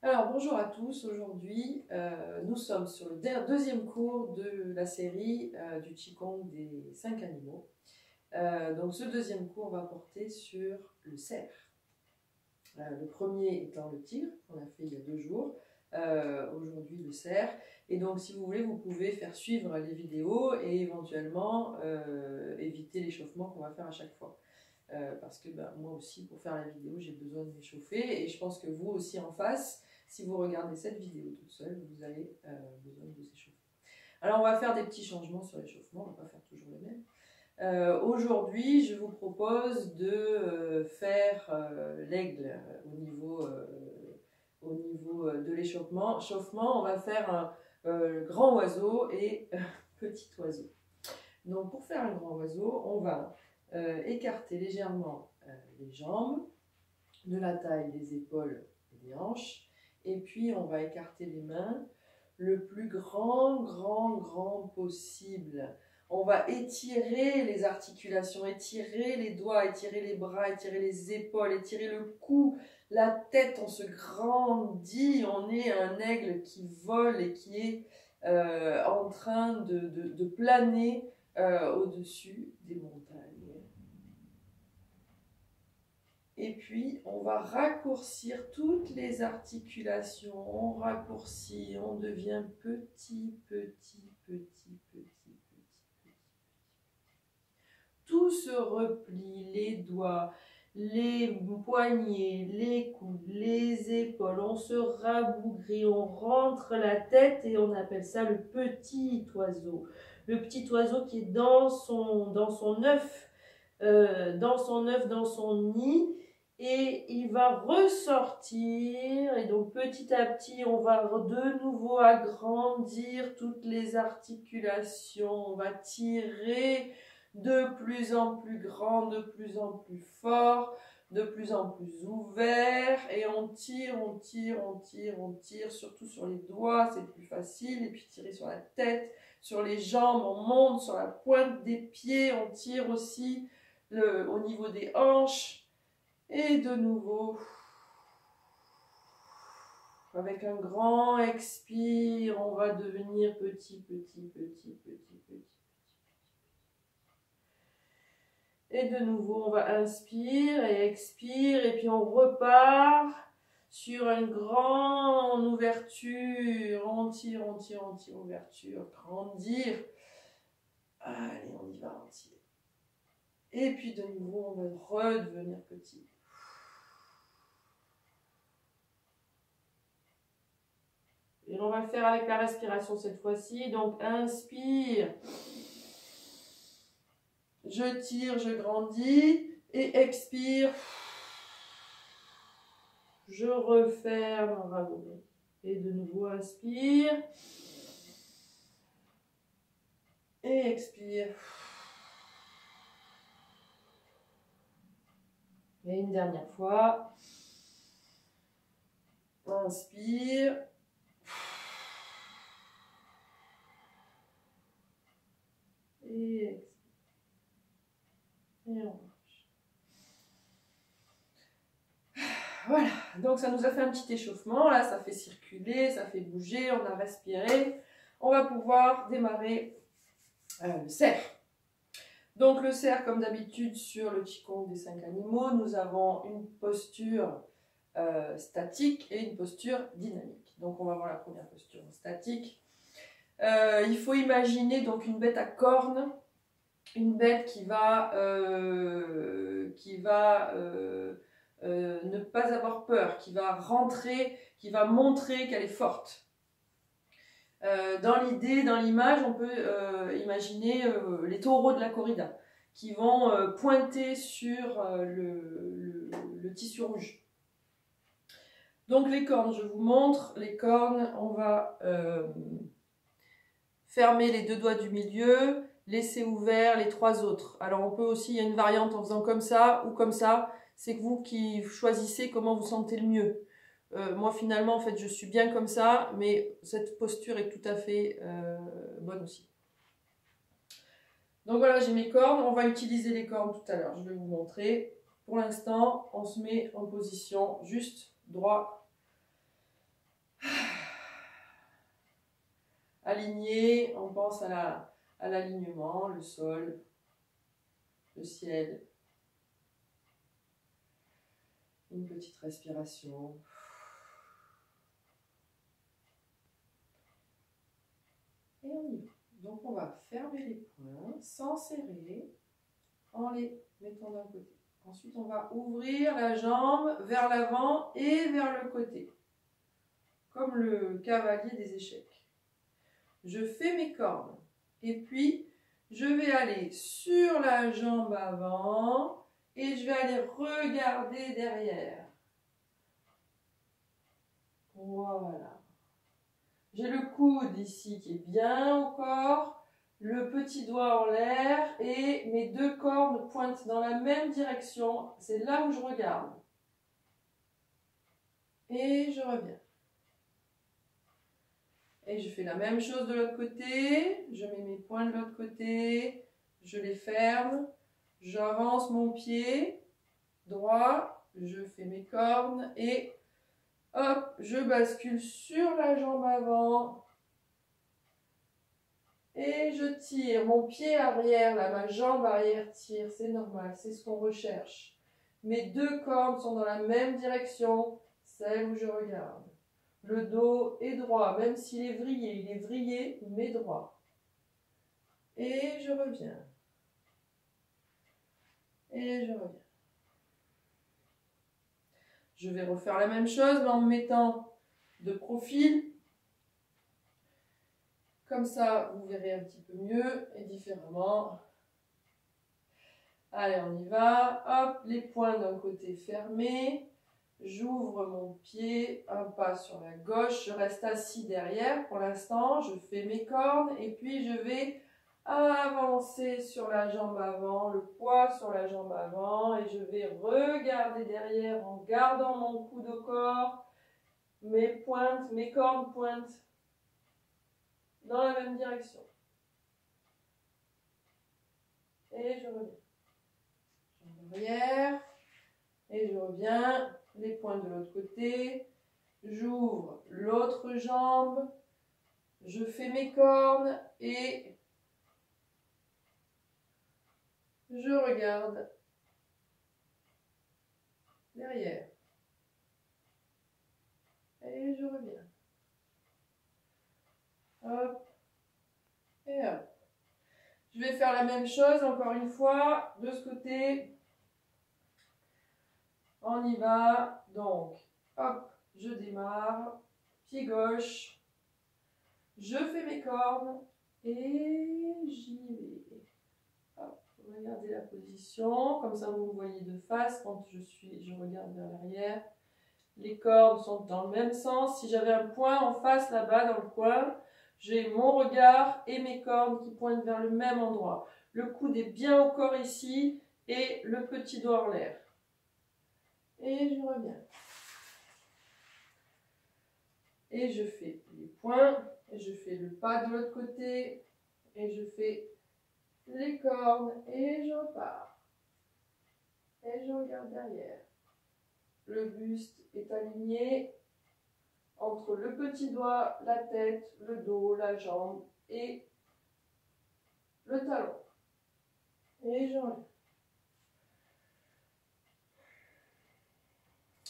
Alors bonjour à tous, aujourd'hui nous sommes sur le deuxième cours de la série du Qigong des 5 animaux. Donc ce deuxième cours va porter sur le cerf. Le premier étant le tigre, qu'on a fait il y a 2 jours, aujourd'hui le cerf. Et donc si vous voulez, vous pouvez faire suivre les vidéos et éventuellement éviter l'échauffement qu'on va faire à chaque fois. Parce que moi aussi, pour faire la vidéo, j'ai besoin de m'échauffer. Et je pense que vous aussi en face, si vous regardez cette vidéo toute seule, vous avez besoin de vous échauffer. Alors, on va faire des petits changements sur l'échauffement, on ne va pas faire toujours les mêmes. Aujourd'hui, je vous propose de faire l'aigle au niveau de l'échauffement. On va faire un grand oiseau et petit oiseau. Donc, pour faire un grand oiseau, on va écarter légèrement les jambes, de la taille des épaules et des hanches, et puis on va écarter les mains le plus grand possible. On va étirer les articulations, étirer les doigts, étirer les bras, étirer les épaules, étirer le cou, la tête, on se grandit, on est un aigle qui vole et qui est en train de planer au-dessus des montagnes. Et puis, on va raccourcir toutes les articulations. On raccourcit, on devient petit. Tout se replie, les doigts, les poignets, les coudes, les épaules. On se rabougrit, on rentre la tête et on appelle ça le petit oiseau. Le petit oiseau qui est dans son œuf, dans son nid. Et il va ressortir, et donc petit à petit, on va de nouveau agrandir toutes les articulations, on va tirer de plus en plus grand, de plus en plus fort, de plus en plus ouvert, et on tire, surtout sur les doigts, c'est plus facile, et puis tirer sur la tête, sur les jambes, on monte sur la pointe des pieds, on tire aussi au niveau des hanches. Et de nouveau, avec un grand expire, on va devenir petit. Et de nouveau, on va inspire et expire, et puis on repart sur une grande ouverture. On tire, ouverture, grandir. Allez, on y va, on tire. Et puis de nouveau, on va redevenir petit. Et on va le faire avec la respiration cette fois-ci. Donc, inspire. Je tire, je grandis. Et expire. Je referme en rabougri. Et de nouveau, inspire. Et expire. Et une dernière fois. Inspire. Et expire. Et on marche. Voilà, donc ça nous a fait un petit échauffement. Là, ça fait circuler, ça fait bouger, on a respiré. On va pouvoir démarrer le cerf. Donc le cerf, comme d'habitude sur le Qigong des 5 animaux, nous avons une posture statique et une posture dynamique. Donc on va voir la première posture statique. Il faut imaginer donc une bête à cornes, une bête qui va ne pas avoir peur, qui va rentrer, qui va montrer qu'elle est forte. Dans l'idée, dans l'image, on peut imaginer les taureaux de la corrida qui vont pointer sur le tissu rouge. Donc les cornes, je vous montre. Les cornes, on va fermer les 2 doigts du milieu, laisser ouvert les 3 autres. Alors on peut aussi, il y a une variante en faisant comme ça ou comme ça. C'est vous qui choisissez comment vous sentez le mieux. Moi finalement en fait je suis bien comme ça, mais cette posture est tout à fait bonne aussi. Donc voilà, j'ai mes cornes, on va utiliser les cornes tout à l'heure, je vais vous montrer. Pour l'instant, on se met en position juste droit aligné, on pense à l'alignement, le sol, le ciel. Une petite respiration. Et on y va. Donc on va fermer les poings sans serrer en les mettant d'un côté. Ensuite on va ouvrir la jambe vers l'avant et vers le côté. Comme le cavalier des échecs. Je fais mes cornes. Et puis je vais aller sur la jambe avant et je vais aller regarder derrière. Voilà. J'ai le coude ici qui est bien au corps, le petit doigt en l'air et mes deux cornes pointent dans la même direction. C'est là où je regarde. Et je reviens. Et je fais la même chose de l'autre côté. Je mets mes poings de l'autre côté. Je les ferme. J'avance mon pied droit. Je fais mes cornes et hop, je bascule sur la jambe avant. Et je tire. Mon pied arrière, là, ma jambe arrière tire. C'est normal, c'est ce qu'on recherche. Mes deux cornes sont dans la même direction, celle où je regarde. Le dos est droit, même s'il est vrillé, mais droit. Et je reviens. Et je reviens. Je vais refaire la même chose, mais en me mettant de profil. Comme ça, vous verrez un petit peu mieux et différemment. Allez, on y va. Hop, les poings d'un côté fermés. J'ouvre mon pied, un pas sur la gauche, je reste assis derrière pour l'instant, je fais mes cornes et puis je vais avancer sur la jambe avant, le poids sur la jambe avant et je vais regarder derrière en gardant mon coude au corps, mes cornes pointent dans la même direction. Et je reviens. Jambe arrière et je reviens. Les poings de l'autre côté, j'ouvre l'autre jambe, je fais mes cornes et je regarde derrière. Et je reviens. Hop et hop. Je vais faire la même chose encore une fois de ce côté. On y va. Donc, hop, je démarre. Pied gauche. Je fais mes cornes et j'y vais. Hop, regardez la position. Comme ça, vous me voyez de face quand je regarde vers l'arrière. Les cornes sont dans le même sens. Si j'avais un point en face là-bas dans le coin, j'ai mon regard et mes cornes qui pointent vers le même endroit. Le coude est bien au corps ici et le petit doigt en l'air. Et je reviens. Et je fais les points, et je fais le pas de l'autre côté, et je fais les cornes, et je repars. Et je regarde derrière. Le buste est aligné entre le petit doigt, la tête, le dos, la jambe et le talon. Et je reviens.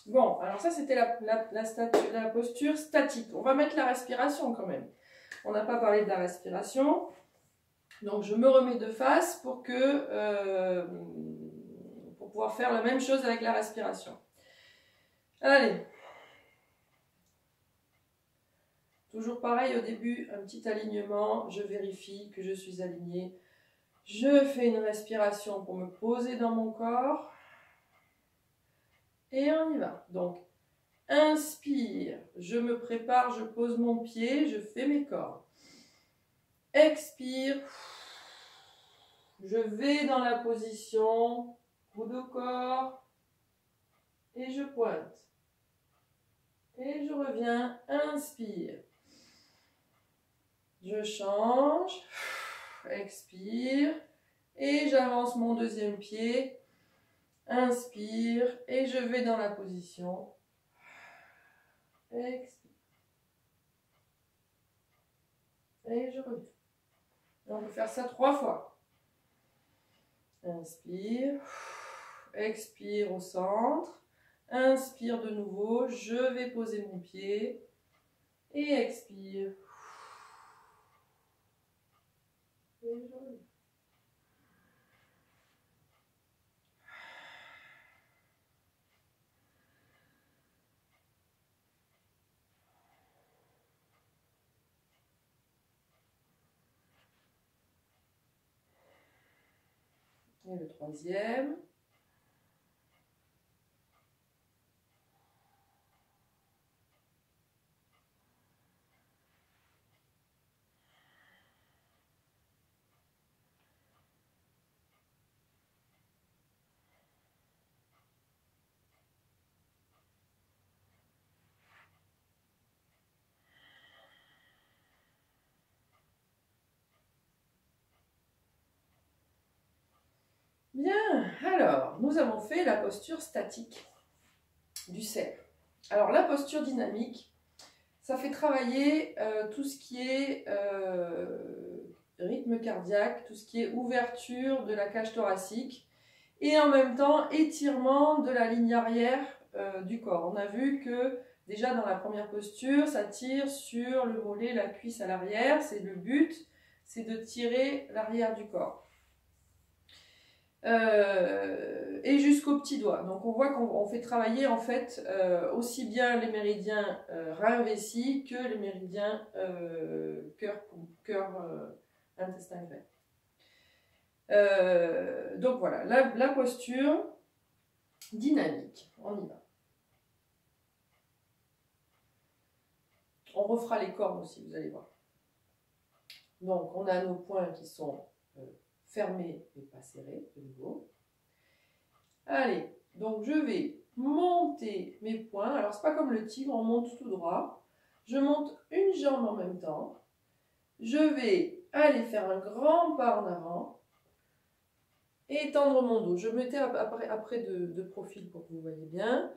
Bon, alors ça c'était la posture statique. On va mettre la respiration quand même. On n'a pas parlé de la respiration. Donc je me remets de face pour pouvoir faire la même chose avec la respiration. Allez. Toujours pareil au début, un petit alignement. Je vérifie que je suis alignée. Je fais une respiration pour me poser dans mon corps. Et on y va. Donc, inspire, je me prépare, je pose mon pied, je fais mes cornes. Expire, je vais dans la position, coude au corps, et je pointe. Et je reviens, inspire. Je change, expire, et j'avance mon deuxième pied. Inspire et je vais dans la position. Expire. Et je reviens. On peut faire ça 3 fois. Inspire. Expire au centre. Inspire de nouveau. Je vais poser mon pied. Et expire. Et je reviens. Et le troisième. Bien, alors, nous avons fait la posture statique du cerf. Alors, la posture dynamique, ça fait travailler tout ce qui est rythme cardiaque, tout ce qui est ouverture de la cage thoracique et en même temps étirement de la ligne arrière du corps. On a vu que déjà dans la première posture, ça tire sur le mollet, la cuisse à l'arrière, c'est le but, c'est de tirer l'arrière du corps. Et jusqu'au petit doigt. Donc on voit qu'on fait travailler en fait aussi bien les méridiens rein vessie que les méridiens cœur intestin grêle. Donc voilà, la posture dynamique, on y va. On refera les cornes aussi, vous allez voir. Donc on a nos poings qui sont fermés et pas serrés, de nouveau. Allez, donc je vais monter mes poings. Alors c'est pas comme le tigre, on monte tout droit. Je monte une jambe en même temps. Je vais aller faire un grand pas en avant et étendre mon dos. Je mettais après de profil pour que vous voyez bien.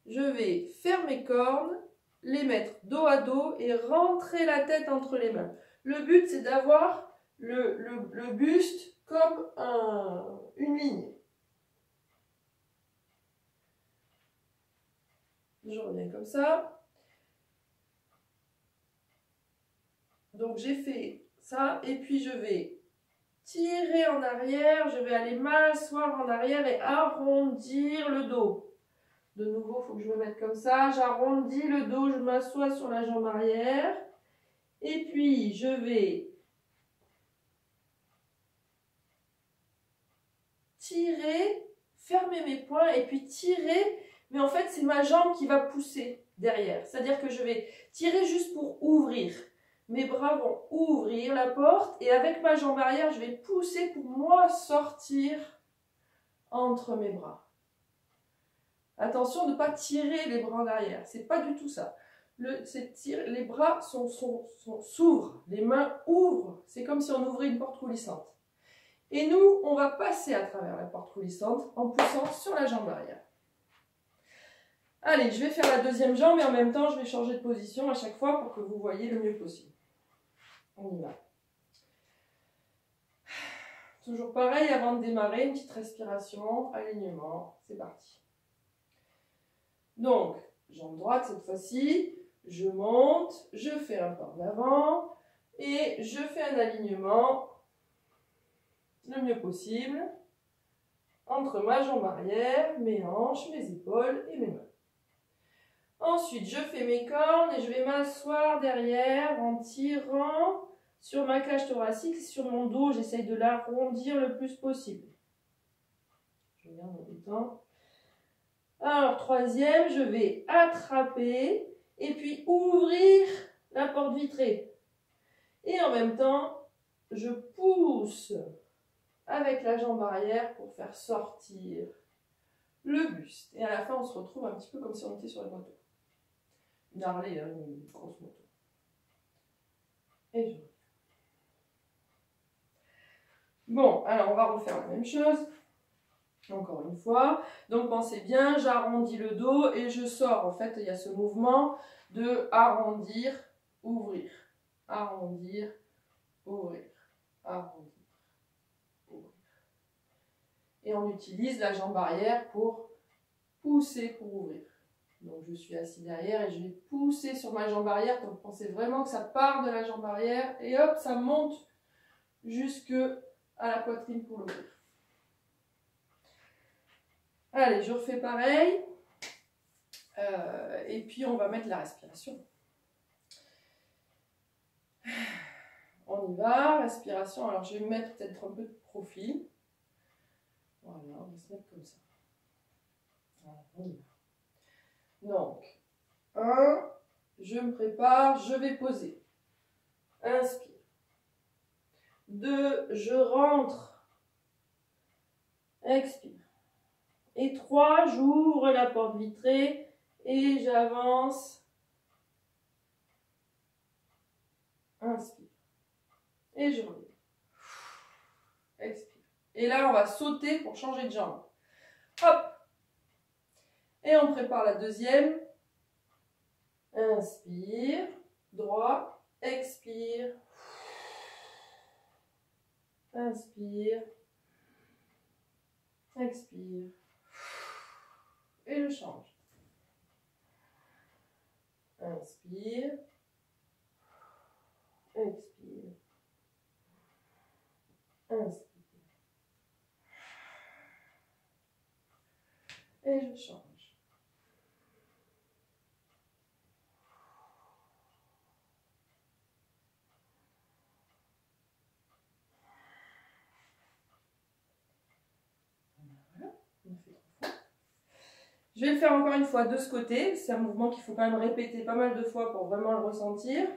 Je vais faire mes cornes, les mettre dos à dos et rentrer la tête entre les mains. Le but c'est d'avoir le buste comme une ligne. Je reviens comme ça. Donc j'ai fait ça et puis je vais tirer en arrière, je vais aller m'asseoir en arrière et arrondir le dos. De nouveau, il faut que je me mette comme ça, j'arrondis le dos, je m'assois sur la jambe arrière et puis je vais tirer, fermer mes poings et puis tirer, mais en fait c'est ma jambe qui va pousser derrière, c'est-à-dire que je vais tirer juste pour ouvrir. Mes bras vont ouvrir la porte et avec ma jambe arrière, je vais pousser pour moi sortir entre mes bras. Attention de ne pas tirer les bras en arrière, c'est pas du tout ça. Les bras s'ouvrent, les mains ouvrent, c'est comme si on ouvrait une porte coulissante. Et nous, on va passer à travers la porte coulissante en poussant sur la jambe arrière. Allez, je vais faire la deuxième jambe et en même temps, je vais changer de position à chaque fois pour que vous voyez le mieux possible. On y va. Toujours pareil, avant de démarrer, une petite respiration, alignement, c'est parti. Donc, jambe droite cette fois-ci, je monte, je fais un pas en avant et je fais un alignement le mieux possible entre ma jambe arrière, mes hanches, mes épaules et mes mains. Ensuite, je fais mes cornes et je vais m'asseoir derrière en tirant sur ma cage thoracique, sur mon dos. J'essaye de l'arrondir le plus possible. Je regarde en même temps. Alors, troisième, je vais attraper et puis ouvrir la porte vitrée. Et en même temps, je pousse avec la jambe arrière pour faire sortir le buste. Et à la fin, on se retrouve un petit peu comme si on était sur la moto. Une Harley, hein, une grosse moto. Et je... Bon, alors on va refaire la même chose. Encore une fois. Donc pensez bien, j'arrondis le dos et je sors. En fait, il y a ce mouvement de arrondir, ouvrir. Arrondir, ouvrir, arrondir, ouvrir. Et on utilise la jambe arrière pour pousser pour ouvrir. Donc je suis assis derrière et je vais pousser sur ma jambe arrière. Donc pensez vraiment que ça part de la jambe arrière et hop, ça monte jusque à la poitrine pour l'ouvrir. Allez, je refais pareil. Et puis on va mettre la respiration. On y va, respiration. Alors je vais me mettre peut-être un peu de profil. Voilà, on va se mettre comme ça. Voilà, on y va. Donc, 1, je me prépare, je vais poser. Inspire. 2, je rentre. Expire. Et 3, j'ouvre la porte vitrée et j'avance. Inspire. Et je relève. Expire. Et là, on va sauter pour changer de jambe. Hop. Et on prépare la deuxième. Inspire. Droit. Expire. Inspire. Expire. Et je change. Inspire. Expire. Inspire. Et je change. Voilà, on a fait 3 fois. Je vais le faire encore une fois de ce côté. C'est un mouvement qu'il faut quand même répéter pas mal de fois pour vraiment le ressentir.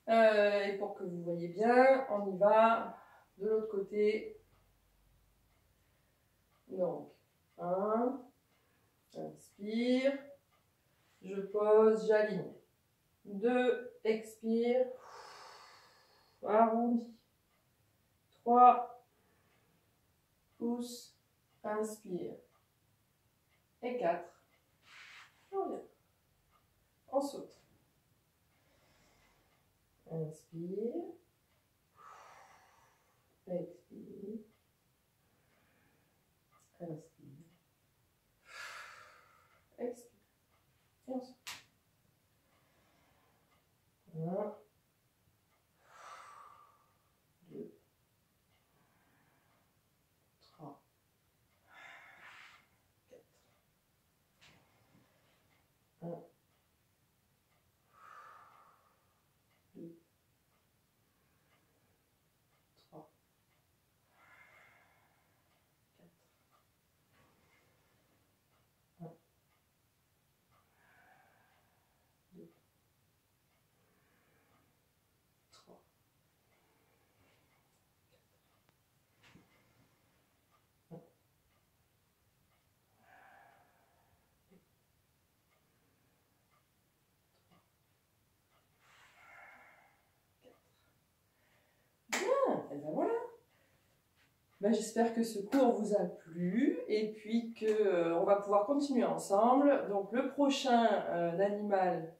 Et pour que vous voyez bien, on y va de l'autre côté. Donc, 1, inspire, je pose, j'aligne. 2, expire, arrondi. 3, pousse, inspire. Et 4, on revient. On saute. Inspire, expire, inspire, expire. Et on saute. 1, 2, 3, 4. 1, 2, 3, 4. 1, 2, 3. Et ben voilà. Ben, j'espère que ce cours vous a plu et puis qu'on va pouvoir continuer ensemble. Donc le prochain animal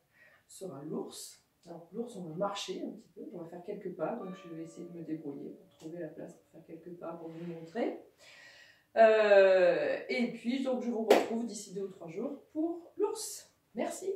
sera l'ours. Alors l'ours, on va marcher un petit peu, on va faire quelques pas. Donc je vais essayer de me débrouiller pour trouver la place pour faire quelques pas pour vous montrer. Et puis donc je vous retrouve d'ici 2 ou 3 jours pour l'ours. Merci.